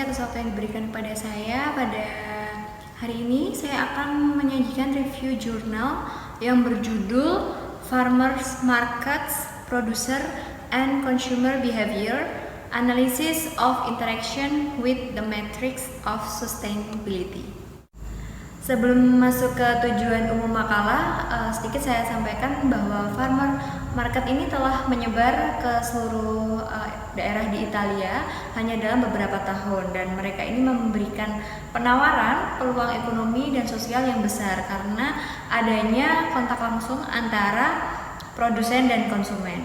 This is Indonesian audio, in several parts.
atas waktu yang diberikan kepada saya. Pada hari ini saya akan menyajikan review jurnal yang berjudul Farmers Markets, Producer and Consumer Behavior, Analysis of Interaction with the Metrics of Sustainability. Sebelum masuk ke tujuan umum makalah, sedikit saya sampaikan bahwa farmer market ini telah menyebar ke seluruh daerah di Italia hanya dalam beberapa tahun, dan mereka ini memberikan penawaran peluang ekonomi dan sosial yang besar karena adanya kontak langsung antara produsen dan konsumen.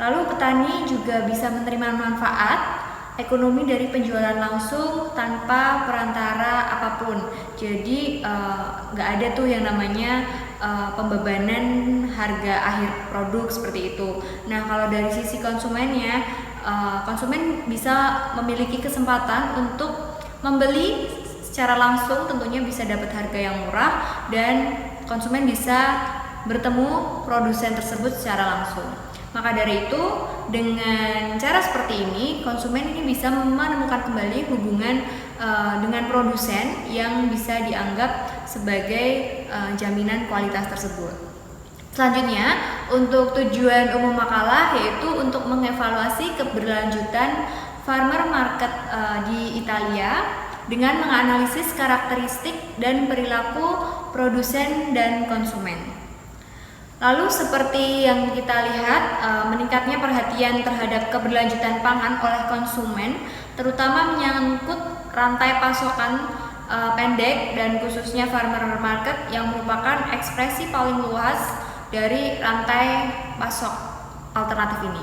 Lalu petani juga bisa menerima manfaat ekonomi dari penjualan langsung tanpa perantara apapun. Jadi nggak ada tuh yang namanya pembebanan harga akhir produk seperti itu. Nah, kalau dari sisi konsumennya, konsumen bisa memiliki kesempatan untuk membeli secara langsung, tentunya bisa dapat harga yang murah dan konsumen bisa bertemu produsen tersebut secara langsung. Maka dari itu, dengan cara seperti ini, konsumen ini bisa menemukan kembali hubungan dengan produsen yang bisa dianggap sebagai jaminan kualitas tersebut. Selanjutnya, untuk tujuan umum makalah yaitu untuk mengevaluasi keberlanjutan farmer market di Italia dengan menganalisis karakteristik dan perilaku produsen dan konsumen. Lalu seperti yang kita lihat, meningkatnya perhatian terhadap keberlanjutan pangan oleh konsumen, terutama menyangkut rantai pasokan pendek dan khususnya farmer market yang merupakan ekspresi paling luas dari rantai pasok alternatif ini.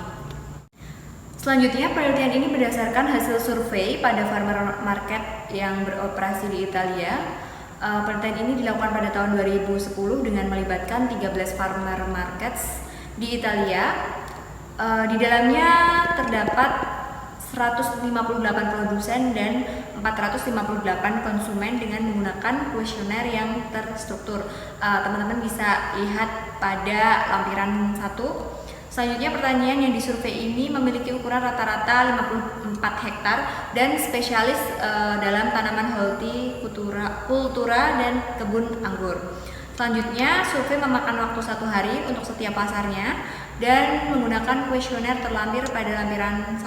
Selanjutnya, penelitian ini berdasarkan hasil survei pada farmer market yang beroperasi di Italia. Penelitian ini dilakukan pada tahun 2010 dengan melibatkan 13 farmer markets di Italia. Di dalamnya terdapat 158 produsen dan 458 konsumen dengan menggunakan kuesioner yang terstruktur. Teman-teman bisa lihat pada lampiran 1. Selanjutnya, pertanian yang disurvei ini memiliki ukuran rata-rata 54 hektar dan spesialis dalam tanaman kultura dan kebun anggur. Selanjutnya, survei memakan waktu 1 hari untuk setiap pasarnya dan menggunakan kuesioner terlampir pada lampiran 1.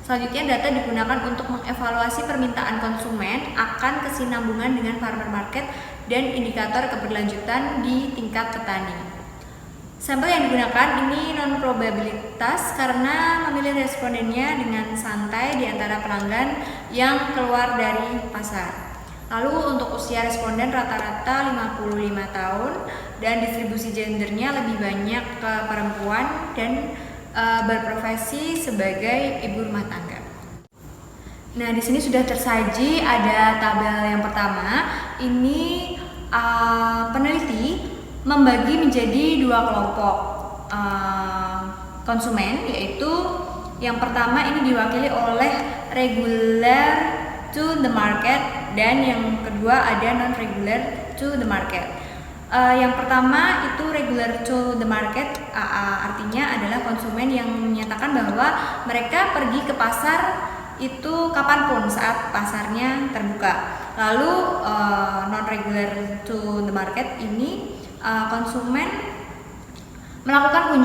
Selanjutnya, data digunakan untuk mengevaluasi permintaan konsumen akan kesinambungan dengan farmer market dan indikator keberlanjutan di tingkat petani. Sampel yang digunakan ini non-probabilitas karena memilih respondennya dengan santai di antara pelanggan yang keluar dari pasar. Lalu untuk usia responden rata-rata 55 tahun dan distribusi gendernya lebih banyak ke perempuan dan berprofesi sebagai ibu rumah tangga. Nah, di sini sudah tersaji ada tabel yang pertama. Ini peneliti membagi menjadi 2 kelompok konsumen, yaitu yang pertama ini diwakili oleh regular to the market dan yang kedua ada non-regular to the market. Yang pertama itu regular to the market, artinya adalah konsumen yang menyatakan bahwa mereka pergi ke pasar itu kapanpun saat pasarnya terbuka. Lalu non-regular to the market ini konsumen melakukan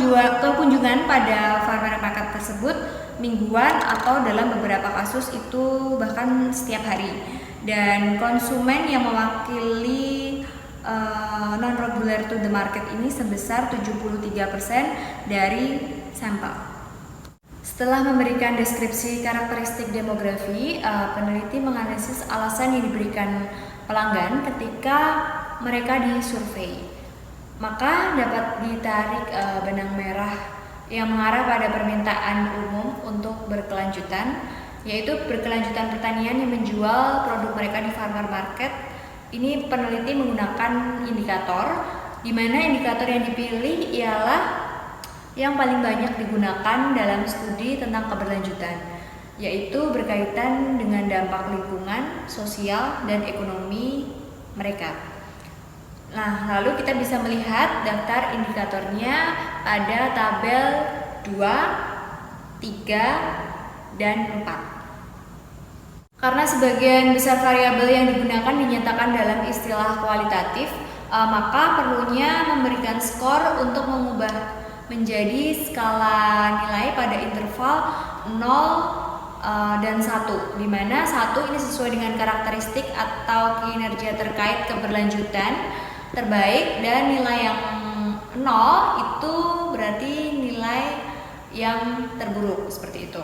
kunjungan pada farmer market tersebut mingguan atau dalam beberapa kasus itu bahkan setiap hari. Dan konsumen yang mewakili non-regular to the market ini sebesar 73% dari sampel. Setelah memberikan deskripsi karakteristik demografi, peneliti menganalisis alasan yang diberikan pelanggan ketika mereka disurvei. Maka dapat ditarik benang merah yang mengarah pada permintaan umum untuk berkelanjutan, yaitu berkelanjutan pertanian yang menjual produk mereka di farmer market. Ini peneliti menggunakan indikator, di mana indikator yang dipilih ialah yang paling banyak digunakan dalam studi tentang keberlanjutan, yaitu berkaitan dengan dampak lingkungan, sosial, dan ekonomi mereka. Nah, lalu kita bisa melihat daftar indikatornya pada tabel 2, 3, dan 4. Karena sebagian besar variabel yang digunakan dinyatakan dalam istilah kualitatif, maka perlunya memberikan skor untuk mengubah menjadi skala nilai pada interval 0 dan 1, di mana 1 ini sesuai dengan karakteristik atau kinerja terkait keberlanjutan terbaik, dan nilai yang 0 itu berarti nilai yang terburuk, seperti itu.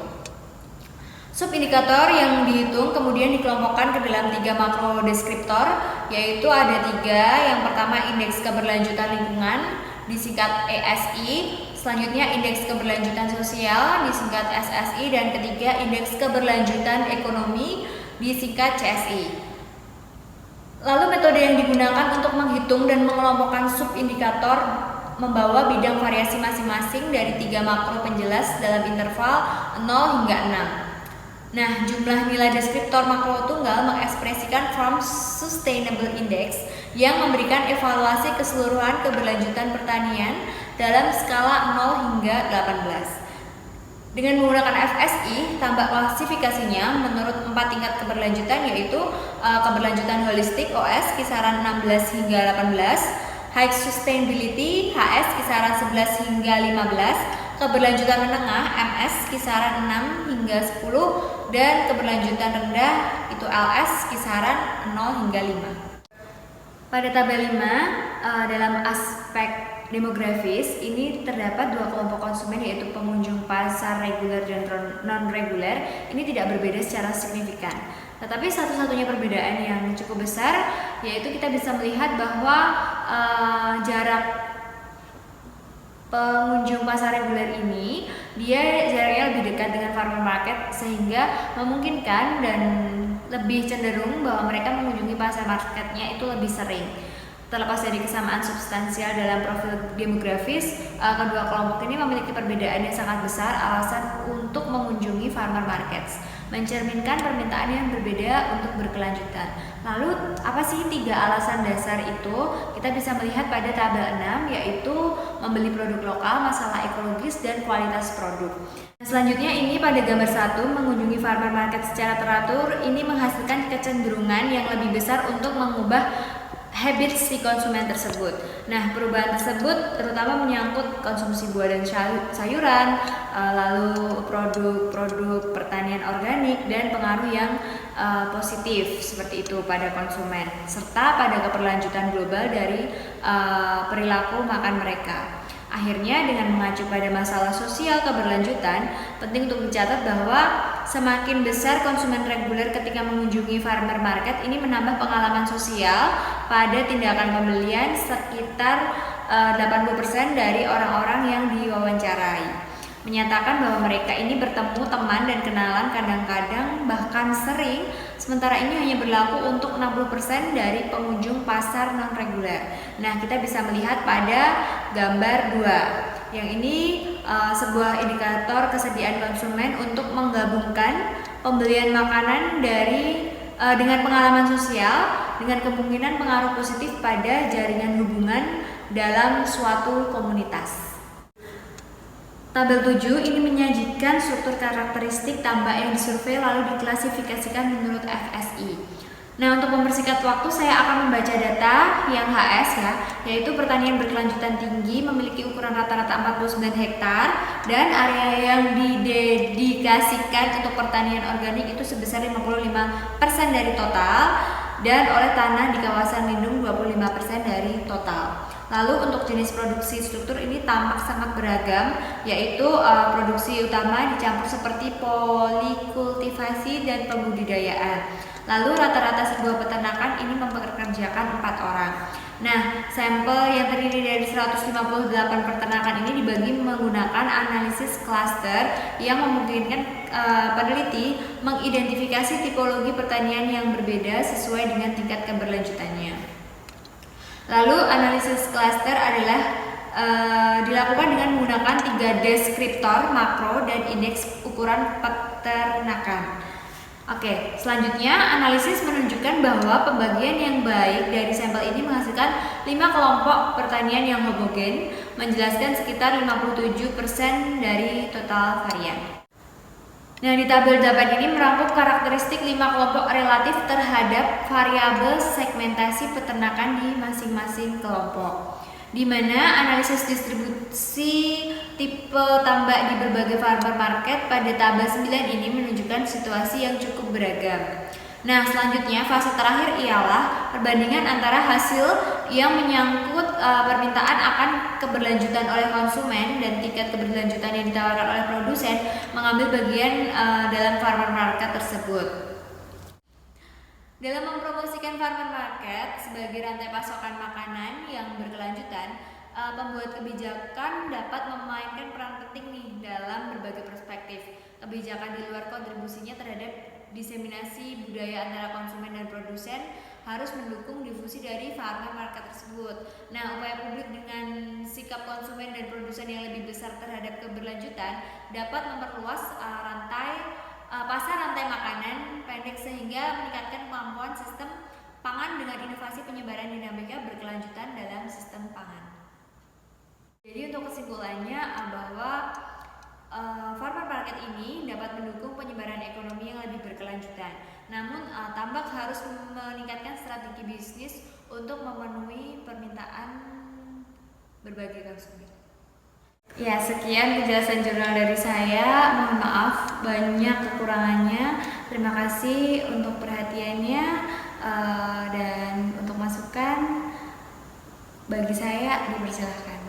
Subindikator yang dihitung kemudian dikelompokkan ke dalam 3 makro deskriptor, yaitu ada 3. Yang pertama indeks keberlanjutan lingkungan, disingkat ESI. Selanjutnya indeks keberlanjutan sosial, disingkat SSI. Dan ketiga indeks keberlanjutan ekonomi, disingkat CSI. Lalu metode yang digunakan untuk menghitung dan mengelompokkan subindikator membawa bidang variasi masing-masing dari 3 makro penjelas dalam interval 0 hingga 6. Nah, jumlah nilai deskriptor makro tunggal mengekspresikan Farm Sustainable Index yang memberikan evaluasi keseluruhan keberlanjutan pertanian dalam skala 0 hingga 18. Dengan menggunakan FSI, tambah klasifikasinya menurut 4 tingkat keberlanjutan, yaitu keberlanjutan holistik OS kisaran 16 hingga 18, High Sustainability HS kisaran 11 hingga 15, keberlanjutan menengah MS kisaran 6 hingga 10, dan keberlanjutan rendah itu LS kisaran 0 hingga 5. Pada tabel 5, dalam aspek demografis ini terdapat 2 kelompok konsumen, yaitu pengunjung pasar reguler dan non-reguler. Ini tidak berbeda secara signifikan. Tetapi satu-satunya perbedaan yang cukup besar yaitu kita bisa melihat bahwa jarak pengunjung pasar reguler ini dia jaraknya lebih dekat dengan farmer market, sehingga memungkinkan dan lebih cenderung bahwa mereka mengunjungi pasar marketnya itu lebih sering. Terlepas dari kesamaan substansial dalam profil demografis, kedua kelompok ini memiliki perbedaan yang sangat besar alasan untuk mengunjungi farmer markets, mencerminkan permintaan yang berbeda untuk berkelanjutan. Lalu apa sih 3 alasan dasar itu? Kita bisa melihat pada tabel 6, yaitu membeli produk lokal, masalah ekologis, dan kualitas produk. Selanjutnya ini pada gambar 1, mengunjungi farmer market secara teratur ini menghasilkan kecenderungan yang lebih besar untuk mengubah habit si konsumen tersebut. Nah, perubahan tersebut terutama menyangkut konsumsi buah dan sayuran, lalu produk-produk pertanian organik, dan pengaruh yang positif seperti itu pada konsumen, serta pada keberlanjutan global dari perilaku makan mereka. Akhirnya dengan mengacu pada masalah sosial keberlanjutan, penting untuk dicatat bahwa semakin besar konsumen reguler ketika mengunjungi farmer market ini menambah pengalaman sosial pada tindakan pembelian sekitar 80% dari orang-orang yang diwawancarai. Menyatakan bahwa mereka ini bertemu teman dan kenalan kadang-kadang bahkan sering, sementara ini hanya berlaku untuk 60% dari pengunjung pasar non-reguler. Nah, kita bisa melihat pada gambar 2. Yang ini sebuah indikator kesediaan konsumen untuk menggabungkan pembelian makanan dengan pengalaman sosial dengan kemungkinan pengaruh positif pada jaringan hubungan dalam suatu komunitas. Tabel 7 ini menyajikan struktur karakteristik tambak yang disurvei lalu diklasifikasikan menurut FSI. Nah, untuk mempersingkat waktu saya akan membaca data yang HS yaitu pertanian berkelanjutan tinggi memiliki ukuran rata-rata 49 hektar dan area yang didedikasikan untuk pertanian organik itu sebesar 55% dari total, dan oleh tanah di kawasan lindung 25% dari total. Lalu untuk jenis produksi struktur ini tampak sangat beragam, yaitu produksi utama dicampur seperti polikultivasi dan pembudidayaan. Lalu rata-rata sebuah peternakan ini mempekerjakan 4 orang. Nah, sampel yang terdiri dari 158 peternakan ini dibagi menggunakan analisis cluster yang memungkinkan peneliti mengidentifikasi tipologi pertanian yang berbeda sesuai dengan tingkat keberlanjutannya. Lalu analisis cluster adalah dilakukan dengan menggunakan 3 deskriptor makro dan indeks ukuran peternakan. Oke, selanjutnya analisis menunjukkan bahwa pembagian yang baik dari sampel ini menghasilkan 5 kelompok pertanian yang homogen, menjelaskan sekitar 57% dari total varian. Nah, di tabel 8 ini merangkum karakteristik 5 kelompok relatif terhadap variabel segmentasi peternakan di masing-masing kelompok, di mana analisis distribusi tipe tambak di berbagai farmer market pada tabel 9 ini menunjukkan situasi yang cukup beragam. Nah, selanjutnya fase terakhir ialah perbandingan antara hasil yang menyangkut permintaan akan keberlanjutan oleh konsumen dan tingkat keberlanjutan yang ditawarkan oleh produsen mengambil bagian dalam farmer market tersebut. Dalam mempromosikan farmer market sebagai rantai pasokan makanan yang berkelanjutan, pembuat kebijakan dapat memainkan peran penting nih dalam berbagai perspektif. Kebijakan di luar kontribusinya terhadap diseminasi budaya antara konsumen dan produsen harus mendukung difusi dari farmer market tersebut. Nah, upaya publik dengan sikap konsumen dan produsen yang lebih besar terhadap keberlanjutan dapat memperluas pasar rantai makanan pendek sehingga meningkatkan kemampuan sistem pangan dengan inovasi penyebaran dinamika berkelanjutan dalam sistem pangan. Jadi untuk kesimpulannya bahwa farmer market ini dapat mendukung penyebaran ekonomi yang lebih berkelanjutan. Namun tambak harus meningkatkan strategi bisnis untuk memenuhi permintaan berbagai konsumen. Ya, sekian penjelasan jurnal dari saya. Mohon maaf banyak kekurangannya. Terima kasih untuk perhatiannya dan untuk masukan bagi saya dipersilakan.